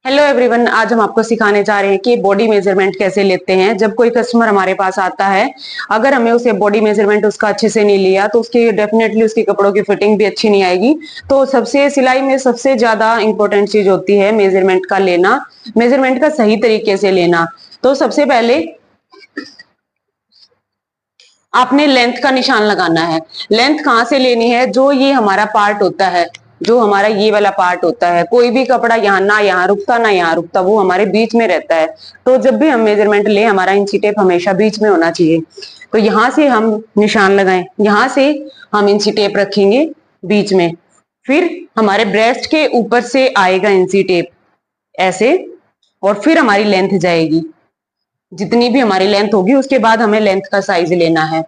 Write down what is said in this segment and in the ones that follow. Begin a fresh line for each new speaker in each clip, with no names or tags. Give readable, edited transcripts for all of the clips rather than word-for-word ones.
Hello everyone, आज हम आपको सिखाने जा रहे हैं कि बॉडी मेजरमेंट कैसे लेते हैं। जब कोई कस्टमर हमारे पास आता है, अगर हमें उसे बॉडी मेजरमेंट उसका अच्छे से नहीं लिया तो उसकी डेफिनेटली उसके कपड़ों की फिटिंग भी अच्छी नहीं आएगी। तो सबसे सिलाई में सबसे ज्यादा इंपॉर्टेंट चीज होती है मेजरमेंट का लेना, मेजरमेंट का सही तरीके से लेना। तो सबसे पहले आपने लेंथ का निशान लगाना है। लेंथ कहाँ से लेनी है? जो ये हमारा पार्ट होता है, जो हमारा ये वाला पार्ट होता है, कोई भी कपड़ा यहाँ ना यहाँ रुकता ना यहाँ रुकता, वो हमारे बीच में रहता है। तो जब भी हम मेजरमेंट लें, हमारा इंची टेप हमेशा बीच में होना चाहिए। तो यहाँ से हम निशान लगाएं, यहाँ से हम इंची टेप रखेंगे बीच में, फिर हमारे ब्रेस्ट के ऊपर से आएगा इंची टेप ऐसे, और फिर हमारी लेंथ जाएगी। जितनी भी हमारी लेंथ होगी उसके बाद हमें लेंथ का साइज लेना है।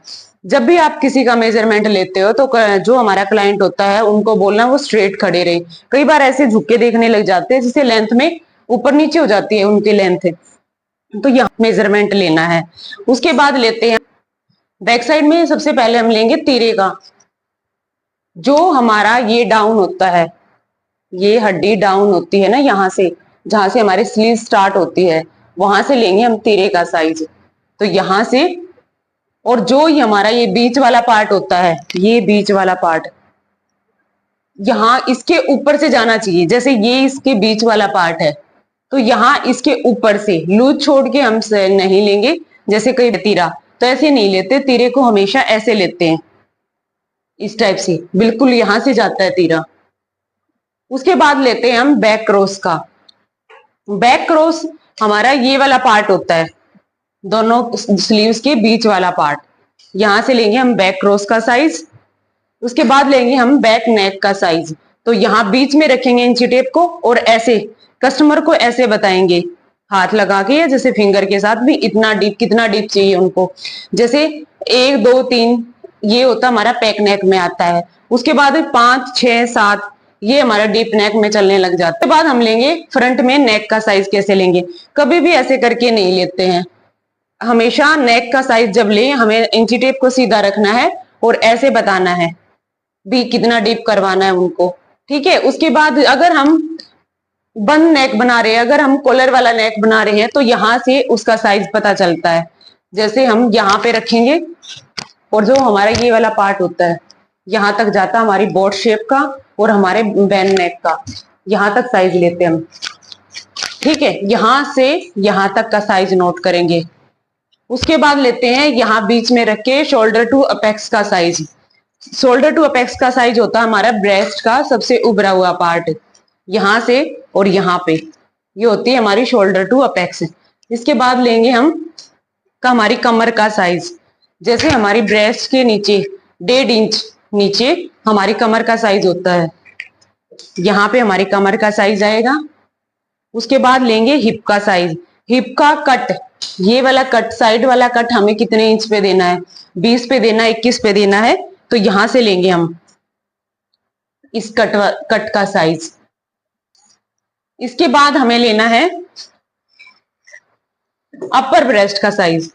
जब भी आप किसी का मेजरमेंट लेते हो तो जो हमारा क्लाइंट होता है उनको बोलना वो स्ट्रेट खड़े रहे। कई बार ऐसे झुक के देखने लग जाते हैं जिससे लेंथ में ऊपर नीचे हो जाती है उनकी लेंथ। तो यहाँ मेजरमेंट लेना है। उसके बाद लेते हैं बैक साइड में। सबसे पहले हम लेंगे तीरे का, जो हमारा ये डाउन होता है, ये हड्डी डाउन होती है ना, यहाँ से जहां से हमारी स्लीव स्टार्ट होती है वहां से लेंगे हम तीरे का साइज। तो यहां से, और जो ये हमारा ये बीच वाला पार्ट होता है, ये बीच वाला पार्ट यहाँ इसके ऊपर से जाना चाहिए। जैसे ये इसके बीच वाला पार्ट है तो यहाँ इसके ऊपर से लूज छोड़ के हम नहीं लेंगे। जैसे कई तीरा तो ऐसे नहीं लेते, तीरे को हमेशा ऐसे लेते हैं, इस टाइप से बिल्कुल यहां से जाता है तीरा। उसके बाद लेते हैं हम बैक क्रॉस का। बैक क्रॉस हमारा ये वाला पार्ट होता है, दोनों स्लीव्स के बीच वाला पार्ट। यहां से लेंगे हम बैक क्रॉस का साइज। उसके बाद लेंगे हम बैक नेक का साइज। तो यहाँ बीच में रखेंगे इंची टेप को और ऐसे कस्टमर को ऐसे बताएंगे हाथ लगा के, या जैसे फिंगर के साथ भी, इतना डीप कितना डीप चाहिए उनको। जैसे 1 2 3 ये होता हमारा पैक नेक में आता है। उसके बाद 5 6 7 ये हमारा डीप नेक में चलने लग जाता है। उसके बाद हम लेंगे फ्रंट में नेक का साइज। कैसे लेंगे? कभी भी ऐसे करके नहीं लेते हैं, हमेशा नेक का साइज जब लें हमें इंची टेप को सीधा रखना है और ऐसे बताना है भी कितना डीप करवाना है उनको। ठीक है। उसके बाद अगर हम बंद नेक बना रहे हैं, अगर हम कॉलर वाला नेक बना रहे हैं, तो यहां से उसका साइज पता चलता है। जैसे हम यहाँ पे रखेंगे और जो हमारा ये वाला पार्ट होता है यहां तक जाता है हमारी बोट शेप का और हमारे बैन नेक का, यहां तक साइज लेते हैं हम। ठीक है। यहां से यहां तक का साइज नोट करेंगे। उसके बाद लेते हैं यहाँ बीच में रख के शोल्डर टू अपेक्स का साइज। शोल्डर टू अपेक्स का साइज होता है हमारा ब्रेस्ट का सबसे उभरा हुआ पार्ट, यहां से और यहाँ पे, ये होती है हमारी शोल्डर टू अपेक्स। इसके बाद लेंगे हम हमारी कमर का साइज। जैसे हमारी ब्रेस्ट के नीचे 1.5 इंच नीचे हमारी कमर का साइज होता है, यहाँ पे हमारी कमर का साइज आएगा। उसके बाद लेंगे हिप का साइज। हिप का कट, ये वाला कट, साइड वाला कट हमें कितने इंच पे देना है? 20 पे देना है, 21 पे देना है। तो यहां से लेंगे हम इस कट का साइज। इसके बाद हमें लेना है अपर ब्रेस्ट का साइज।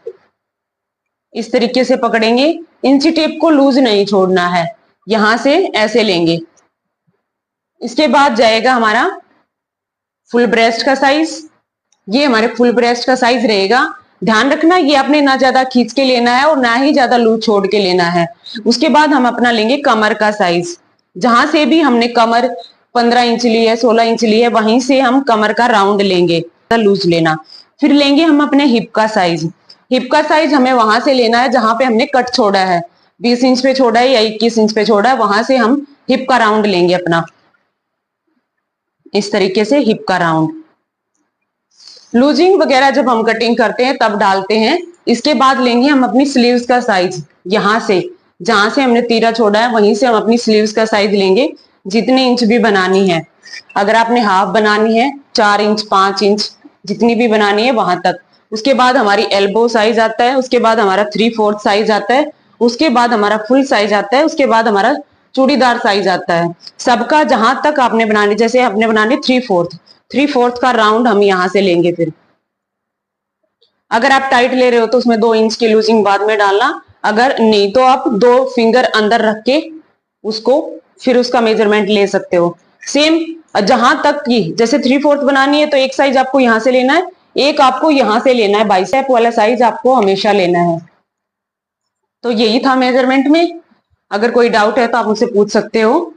इस तरीके से पकड़ेंगे, इंची टेप को लूज नहीं छोड़ना है, यहां से ऐसे लेंगे। इसके बाद जाएगा हमारा फुल ब्रेस्ट का साइज। ये हमारे फुल ब्रेस्ट का साइज रहेगा। ध्यान रखना ये आपने ना ज्यादा खींच के लेना है और ना ही ज्यादा लूज छोड़ के लेना है। उसके बाद हम अपना लेंगे कमर का साइज। जहां से भी हमने कमर 15 इंच ली है, 16 इंच ली है, वहीं से हम कमर का राउंड लेंगे, लूज लेना। फिर लेंगे हम अपने हिप का साइज। हिप का साइज हमें वहां से लेना है जहां पे हमने कट छोड़ा है, 20 इंच पे छोड़ा है या 21 इंच पे छोड़ा है, वहां से हम हिप का राउंड लेंगे अपना, इस तरीके से हिप का राउंड। लूजिंग वगैरह जब हम कटिंग करते हैं तब डालते हैं। इसके बाद लेंगे हम अपनी स्लीव्स का साइज। यहां से जहां से हमने तीरा छोड़ा है वहीं से हम अपनी स्लीव्स का साइज लेंगे, जितनी इंच भी बनानी है। अगर आपने हाफ बनानी है, 4 इंच 5 इंच जितनी भी बनानी है वहां तक। उसके बाद हमारी एल्बो साइज आता है, उसके बाद हमारा 3/4 साइज आता है, उसके बाद हमारा फुल साइज आता है, उसके बाद हमारा चूड़ीदार साइज आता है। सबका जहां तक आपने बनानी, जैसे आपने बनानी 3/4 का राउंड हम यहां से लेंगे। फिर अगर आप टाइट ले रहे हो तो उसमें 2 इंच की लूजिंग बाद में डालना, अगर नहीं तो आप 2 फिंगर अंदर रख के उसको फिर उसका मेजरमेंट ले सकते हो। सेम जहां तक की जैसे 3/4 बनानी है तो एक साइज आपको यहां से लेना है, एक आपको यहां से लेना है, बाइसेप वाला साइज आपको हमेशा लेना है। तो यही था मेजरमेंट में। अगर कोई डाउट है तो आप मुझसे पूछ सकते हो।